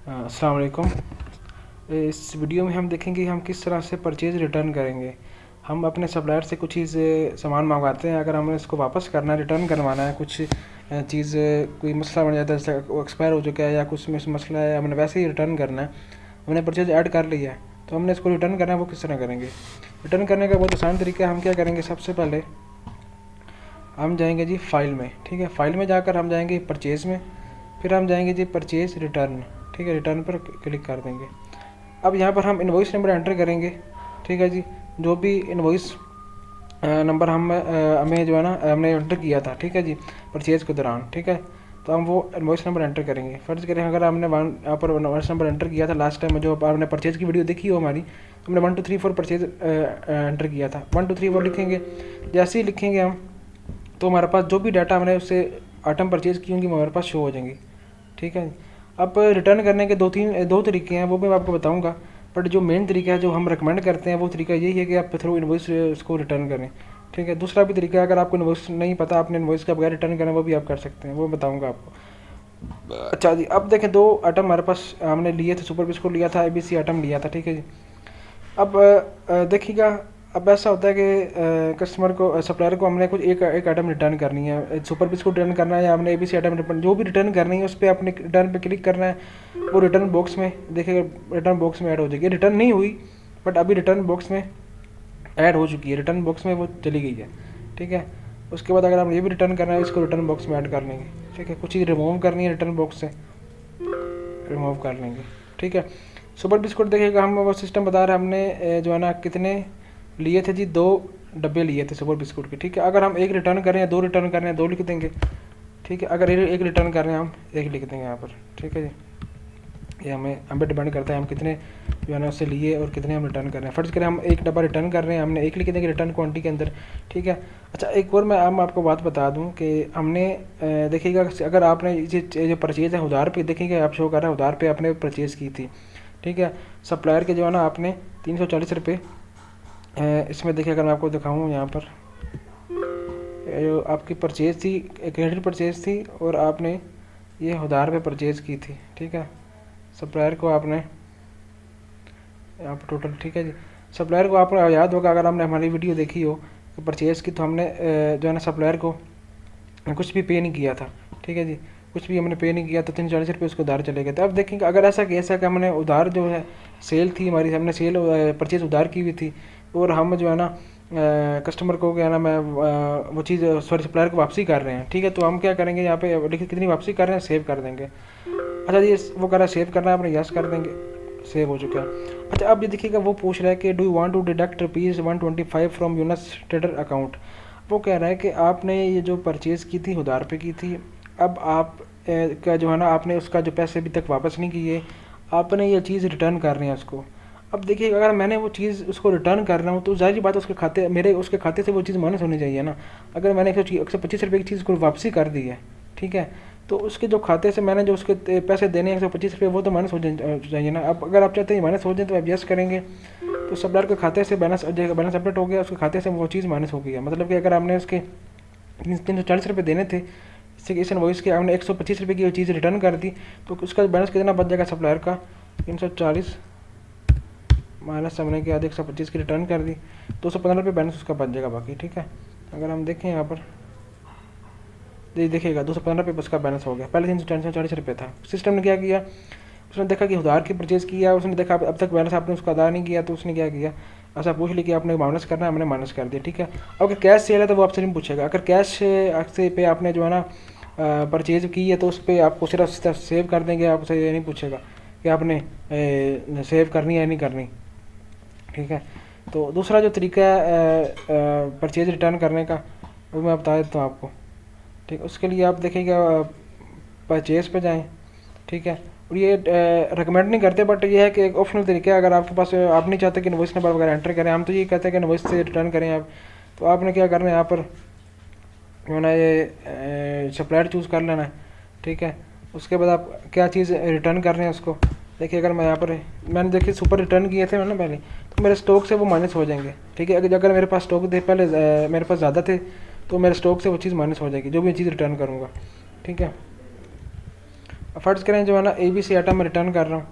अस्सलाम वालेकुम। इस वीडियो में हम देखेंगे हम किस तरह से परचेज़ रिटर्न करेंगे। हम अपने सप्लायर से कुछ चीज़ सामान मंगवाते हैं, अगर हमें इसको वापस करना है, रिटर्न करवाना है, कुछ चीज़ कोई मसला बन जाता है, जैसे वो एक्सपायर हो चुका है या कुछ में मसला है, हमने वैसे ही रिटर्न करना है, हमने परचेज़ ऐड कर लिया है तो हमने इसको रिटर्न करना है, वो किस तरह करेंगे। रिटर्न करने का बहुत आसान तरीका है। हम क्या करेंगे, सबसे पहले हम जाएंगे जी फाइल में। ठीक है, फाइल में जाकर हम जाएंगे परचेज़ में, फिर हम जाएंगे जी परचेज़ रिटर्न। ठीक है, रिटर्न पर क्लिक कर देंगे। अब यहाँ पर हम इनवॉइस नंबर एंटर करेंगे। ठीक है जी, जो भी इनवॉइस नंबर हमें जो है ना हमने एंटर किया था, ठीक है जी, परचेज़ के दौरान। ठीक है, तो हम वो इनवॉइस नंबर एंटर करेंगे। फर्ज करें अगर हमने यहाँ पर इनवॉइस नंबर एंटर किया था लास्ट टाइम, जो आपने परचेज़ की वीडियो देखी हो हमारी, तो हमने 1 2 3 4 परचेज़ एंटर किया था। 1 2 3 4 लिखेंगे। जैसे ही लिखेंगे हम, तो हमारे पास जो भी डाटा हमने उससे आइटम परचेज़ की होंगी वो हमारे पास शो हो जाएंगी। ठीक है, अब रिटर्न करने के दो तरीके हैं, वो मैं आपको बताऊंगा। बट जो मेन तरीका है, जो हम रिकमेंड करते हैं, वो तरीका यही है कि आप थ्रू इनवॉइस उसको रिटर्न करें। ठीक है, दूसरा भी तरीका है, अगर आपको इनवॉइस नहीं पता, आपने इनवॉइस का बगैर रिटर्न करना, वो भी आप कर सकते हैं, वो बताऊंगा आपको। अच्छा जी, अब देखें, दो आइटम हमारे पास हमने लिए थे, सुपर बिस्कुट लिया था, ABC आइटम लिया था। ठीक है जी, अब देखिएगा, अब ऐसा होता है कि कस्टमर को, सप्लायर को हमने कुछ एक एक आइटम रिटर्न करनी है, सुपर बिस्कुट रिटर्न करना है या हमने ABC आइटम रिटर्न, जो भी रिटर्न करनी है उस पर आपने रिटर्न पे क्लिक करना है। वो रिटर्न बॉक्स में देखिएगा, रिटर्न बॉक्स में ऐड हो जाएगी। रिटर्न नहीं हुई, बट अभी रिटर्न बॉक्स में ऐड हो चुकी है, रिटर्न बॉक्स में वो चली गई है। ठीक है, उसके बाद अगर हम ये भी रिटर्न करना है, इसको रिटर्न बॉक्स में ऐड कर लेंगे। ठीक है, कुछ चीज़ रिमूव करनी है रिटर्न बॉक्स से, रिमूव कर लेंगे। ठीक है, सुपर बिस्कुट देखिएगा, हम वो सिस्टम बता रहे हैं, हमने जो है ना कितने लिए थे जी, 2 डब्बे लिए थे सुपर बिस्कुट के। ठीक है, अगर हम एक रिटर्न कर रहे हैं, 2 रिटर्न कर रहे हैं, 2 लिख देंगे। ठीक है, अगर एक रिटर्न कर रहे हैं, हम एक लिख देंगे यहाँ पर। ठीक है जी, ये हम पे डिपेंड करता है हम कितने जो है ना उससे लिए और कितने हम रिटर्न कर रहे हैं। फर्ज करें हम एक डब्बा रिटर्न कर रहे हैं, हमने एक लिख देंगे रिटर्न क्वांटिटी के अंदर। ठीक है, अच्छा एक और मैं आपको बात बता दूं कि हमने देखिएगा, अगर आपने ये जो परचेज़ है उधार पे, देखिएगा आप शो कर रहा है उधार पे आपने परचेज़ की थी। ठीक है, सप्लायर के जो है ना आपने 340 रुपये, इसमें देखिए अगर मैं आपको दिखाऊँ यहाँ पर, जो आपकी परचेज़ थी, क्रेडिट परचेज़ थी और आपने ये उधार पे परचेज़ की थी। ठीक है, सप्लायर को आपने यहाँ पर टोटल, ठीक है जी, सप्लायर को आपको याद होगा, अगर आपने हमारी वीडियो देखी हो कि परचेज़ की, तो हमने जो है ना सप्लायर को कुछ भी पे नहीं किया था। ठीक है जी, कुछ भी हमने पे नहीं किया, तो 340 रुपये उसको उधार चले गए थे। अब देखेंगे अगर ऐसा केस है कि हमने उधार जो है, सेल थी हमारी, हमने सेल परचेज़ उधार की हुई थी और हम जो है ना कस्टमर को क्या नाम है वो चीज़, सॉरी, सप्लायर को वापसी कर रहे हैं। ठीक है, तो हम क्या करेंगे, यहाँ पे देखिए कितनी वापसी कर रहे हैं, सेव कर देंगे। अच्छा जी, वो कह रहा है सेव करना है, अपने यस कर देंगे, सेव हो चुका है। अच्छा, अब ये देखिएगा, वो पूछ रहा है कि do you want to deduct ₹125 from Yunus trader account. वो कह रहा है कि आपने ये जो परचेज़ की थी उधार पे की थी, अब आप का जो है ना आपने उसका जो पैसे अभी तक वापस नहीं किए, आपने ये चीज़ रिटर्न कर रहे हैं उसको। अब देखिए, अगर मैंने वो चीज़ उसको रिटर्न कर रहा हूँ, तो ज़ाहिर बात है उसके खाते, मेरे उसके खाते से वो चीज़ माइनस होनी चाहिए ना। अगर मैंने 125 रुपये की चीज़ को वापसी कर दी है, ठीक है, तो उसके जो खाते से मैंने जो उसके पैसे देने हैं 125 रुपये, वो तो माइनस हो चाहिए ना। अब अगर आप चाहते हैं माइनस हो जाए, तो आप यस करेंगे, तो सप्लायर के खाते से बैलेंस बैलेंस अपडेट हो गया, उसके खाते से वो चीज़ माइनस हो गई है। मतलब कि अगर आपने उसके 340 रुपये देने थे, इससे इस इनवॉइस के आपने 125 रुपये की वो चीज़ रिटर्न कर दी, तो उसका बैलेंस कितना बच जाएगा सप्लायर का, 340 माइनस हमने किया, 125 की रिटर्न कर दी, 215 रुपये बैलेंस उसका बच जाएगा बाकी। ठीक है, अगर हम देखें यहाँ पर देखिएगा 215 रुपये उसका बैलेंस हो गया, पहले 340 रुपये था। सिस्टम ने क्या किया, उसने देखा कि उधार की परचेज़ किया, उसने देखा अब तक बैलेंस आपने उसका अदा नहीं किया, तो उसने क्या किया, ऐसा पूछ लिया कि आपने माइनस करना है, हमने माइनस कर दिया। ठीक है, अगर कैश सेल है तो वो आपसे नहीं पूछेगा। अगर कैश से पे आपने जो है ना परचेज़ की है, तो उस पर आपको सिर्फ सेव कर देंगे, आपसे ये नहीं पूछेगा कि आपने सेव करनी है नहीं करनी। ठीक है, तो दूसरा जो तरीका है परचेज़ रिटर्न करने का, वो मैं बता देता हूँ आपको। ठीक, उसके लिए आप देखिएगा परचेज़ पे जाएं। ठीक है, और ये रिकमेंड नहीं करते, बट ये है कि एक ऑप्शनल तरीका है। अगर आपके पास, आप नहीं चाहते कि इनवॉइस नंबर वगैरह एंटर करें, हम तो ये कहते हैं कि इनवॉइस से रिटर्न करें आप, तो आपने क्या करना है, यहाँ पर जो है ना ये सप्लायर चूज़ कर लेना है। ठीक है, उसके बाद आप क्या चीज़ रिटर्न कर रहे हैं उसको देखिए। अगर मैं यहाँ पर, मैंने देखिए सुपर रिटर्न किए थे मैंने पहले, तो मेरे स्टॉक से वो माइनस हो जाएंगे। ठीक है, अगर मेरे पास स्टॉक थे पहले, मेरे पास ज़्यादा थे, तो मेरे स्टॉक से वो चीज़ माइनस हो जाएगी, जो भी चीज़ रिटर्न करूँगा। ठीक है, फ़र्ज़ करें जो है ना ABC आइटम मैं रिटर्न कर रहा हूँ।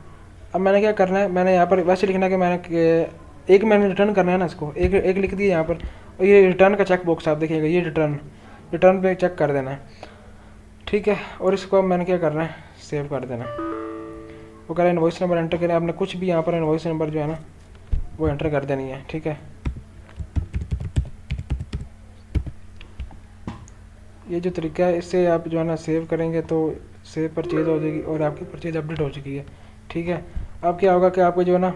अब मैंने क्या करना है, मैंने यहाँ पर वैसे लिखना है कि मैंने रिटर्न करना है ना, इसको एक एक लिख दिया यहाँ पर, और ये रिटर्न का चेक बॉक्स आप देखिएगा, ये रिटर्न पे चेक कर देना है, ठीक है। और इसको अब मैंने क्या करना है, सेव कर देना है। वो कह रहा है इनवॉइस नंबर एंटर करें, आपने कुछ भी यहाँ पर इनवॉइस नंबर जो है ना वो एंटर कर देनी है, ठीक है। ये जो तरीका है इससे आप जो है ना सेव करेंगे तो सेव परचेज हो जाएगी और आपकी परचेज अपडेट हो चुकी है, ठीक है। अब क्या होगा कि आपको जो है ना,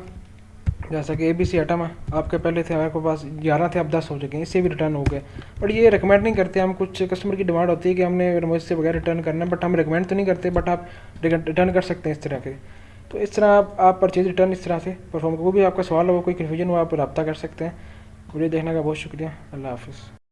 जैसा कि ABC आइटम है, आपके पहले थे हमारे पास 11 थे, अब 10 हो चुके हैं, इससे भी रिटर्न हो गए। बट ये रिकमेंड नहीं करते हम, कुछ कस्टमर की डिमांड होती है कि हमने इनवॉइस से बगैर रिटर्न करना है, बट हम रिकमेंड तो नहीं करते, बट आप रिटर्न कर सकते हैं इस तरह के। तो इस तरह आप परचेज रिटर्न इस तरह से परफॉर्म, कोई भी आपका सवाल हो, कोई कन्फ्यूजन हो, आप रब्ता कर सकते हैं। वीडियो देखने का बहुत शुक्रिया। अल्लाह हाफ़िज़।